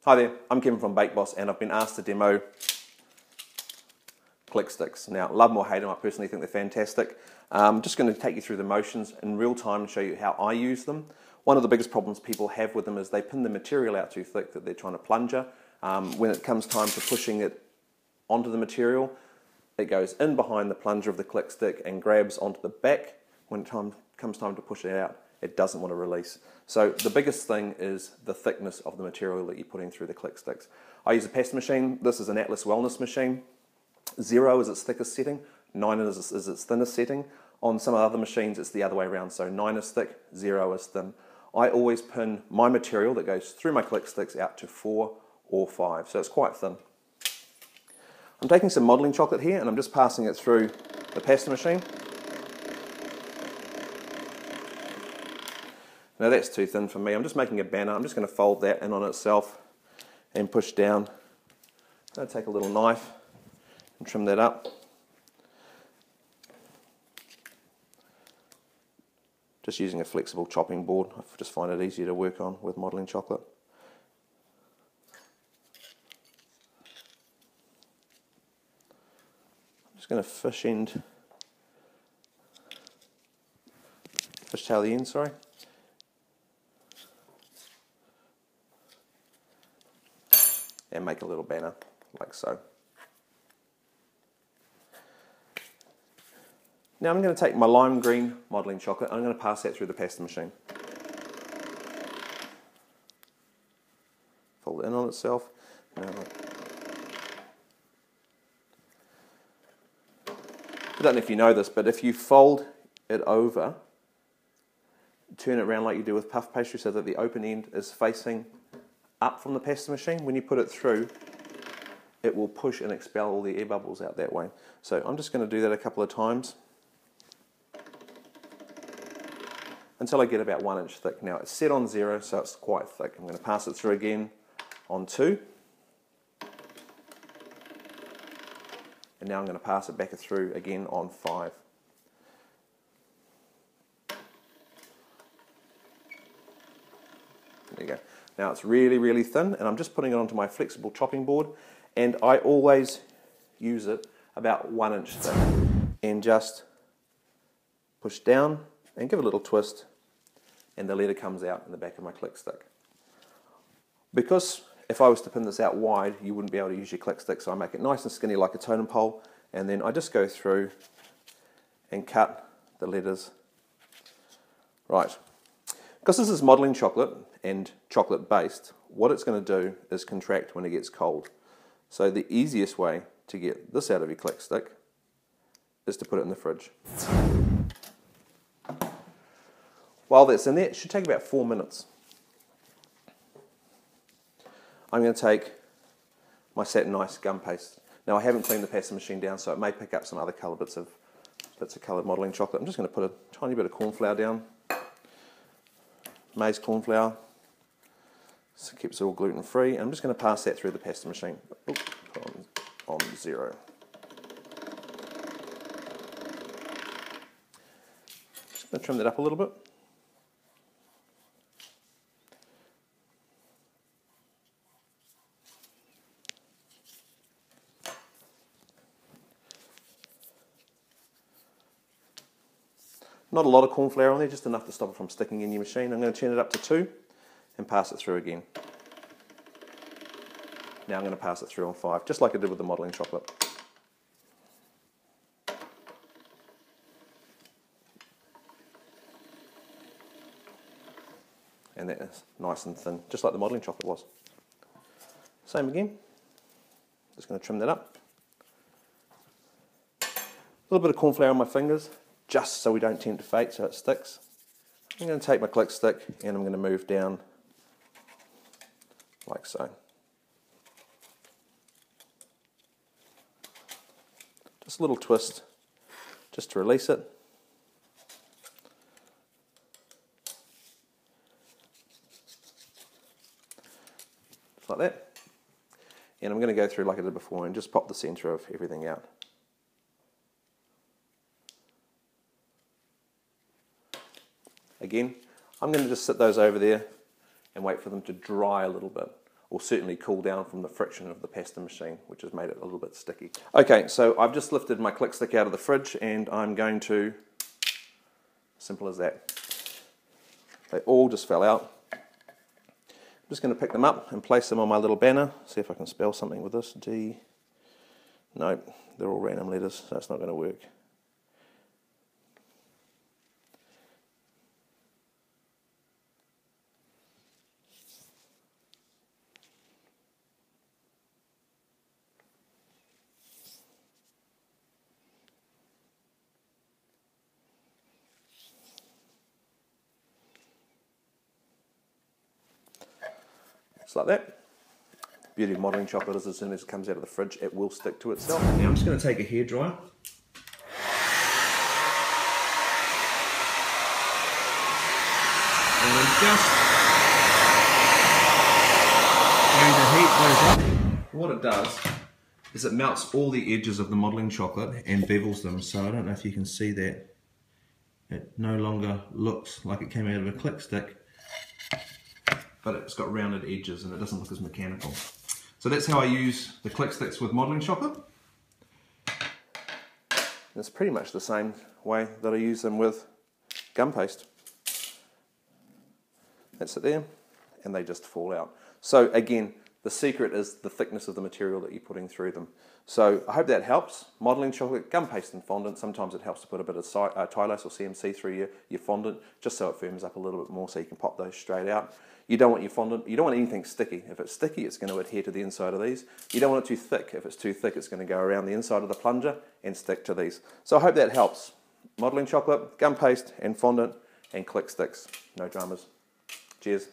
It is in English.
Hi there, I'm Kevin from Bakeboss and I've been asked to demo Clikstix. Now, love them or hate them, I personally think they're fantastic. I'm just going to take you through the motions in real time and show you how I use them. One of the biggest problems people have with them is they pin the material out too thick that they're trying to plunger. When it comes time for pushing it onto the material, it goes in behind the plunger of the Clikstix and grabs onto the back. When it comes time to push it out, it doesn't want to release. So the biggest thing is the thickness of the material that you're putting through the Clikstix. I use a pasta machine. This is an Atlas Wellness machine. 0 is its thickest setting, 9 is its thinnest setting. On some other machines it's the other way around, so 9 is thick, 0 is thin. I always pin my material that goes through my Clikstix out to 4 or 5, so it's quite thin. I'm taking some modelling chocolate here and I'm just passing it through the pasta machine. Now that's too thin for me. I'm just making a banner. I'm just going to fold that in on itself and push down. I'm going to take a little knife and trim that up. Just using a flexible chopping board. I just find it easier to work on with modelling chocolate. I'm just going to fishtail the end, sorry. And make a little banner like so. Now I'm going to take my lime green modelling chocolate and I'm going to pass that through the pasta machine. Fold it in on itself. Now, I don't know if you know this, but if you fold it over, turn it around like you do with puff pastry so that the open end is facing up from the pasta machine, when you put it through, it will push and expel all the air bubbles out that way. So I'm just going to do that a couple of times until I get about 1 inch thick. Now it's set on 0, so it's quite thick. I'm going to pass it through again on 2. And now I'm going to pass it back through again on 5. There you go. Now it's really, really thin, and I'm just putting it onto my flexible chopping board, and I always use it about 1 inch thick. And just push down and give it a little twist, and the letter comes out in the back of my Clikstix. Because if I was to pin this out wide, you wouldn't be able to use your Clikstix, so I make it nice and skinny like a totem pole, and then I just go through and cut the letters. Right. Because this is modelling chocolate and chocolate based, what it's going to do is contract when it gets cold. So the easiest way to get this out of your Clikstix is to put it in the fridge. While that's in there, it should take about 4 minutes. I'm going to take my satin ice gum paste. Now I haven't cleaned the pasta machine down, so it may pick up some other colour bits of coloured modelling chocolate. I'm just going to put a tiny bit of corn flour down. Maize corn flour, so it keeps it all gluten free. I'm just going to pass that through the pasta machine. Put on 0. Just going to trim that up a little bit. Not a lot of corn flour on there, just enough to stop it from sticking in your machine. I'm going to turn it up to 2 and pass it through again. Now I'm going to pass it through on 5, just like I did with the modelling chocolate. And that is nice and thin, just like the modelling chocolate was. Same again. Just going to trim that up. A little bit of corn flour on my fingers, just so we don't tempt fate, so it sticks. I'm going to take my Clikstix and I'm going to move down like so. Just a little twist just to release it. Just like that. And I'm going to go through like I did before and just pop the centre of everything out. Again, I'm going to just sit those over there and wait for them to dry a little bit. or certainly cool down from the friction of the pasta machine, which has made it a little bit sticky. Okay, so I've just lifted my Clikstix out of the fridge and I'm going to, simple as that. They all just fell out. I'm just going to pick them up and place them on my little banner. See if I can spell something with this. D. No, they're all random letters, so that's not going to work. Just like that. Beauty of modelling chocolate is as soon as it comes out of the fridge, it will stick to itself. Now I'm just going to take a hairdryer. And I'm just going to heat those up. What it does is it melts all the edges of the modelling chocolate and bevels them, so I don't know if you can see that. It no longer looks like it came out of a Clikstix, but it's got rounded edges and it doesn't look as mechanical. So that's how I use the Clikstix with modelling chocolate. It's pretty much the same way that I use them with gum paste. That's it there, and they just fall out. So again, the secret is the thickness of the material that you're putting through them. So I hope that helps. Modelling chocolate, gum paste and fondant, sometimes it helps to put a bit of Tylose or CMC through your fondant, just so it firms up a little bit more so you can pop those straight out. You don't want your fondant, you don't want anything sticky. If it's sticky, it's going to adhere to the inside of these. You don't want it too thick. If it's too thick, it's going to go around the inside of the plunger and stick to these. So I hope that helps. Modelling chocolate, gum paste and fondant and Clikstix. No dramas. Cheers.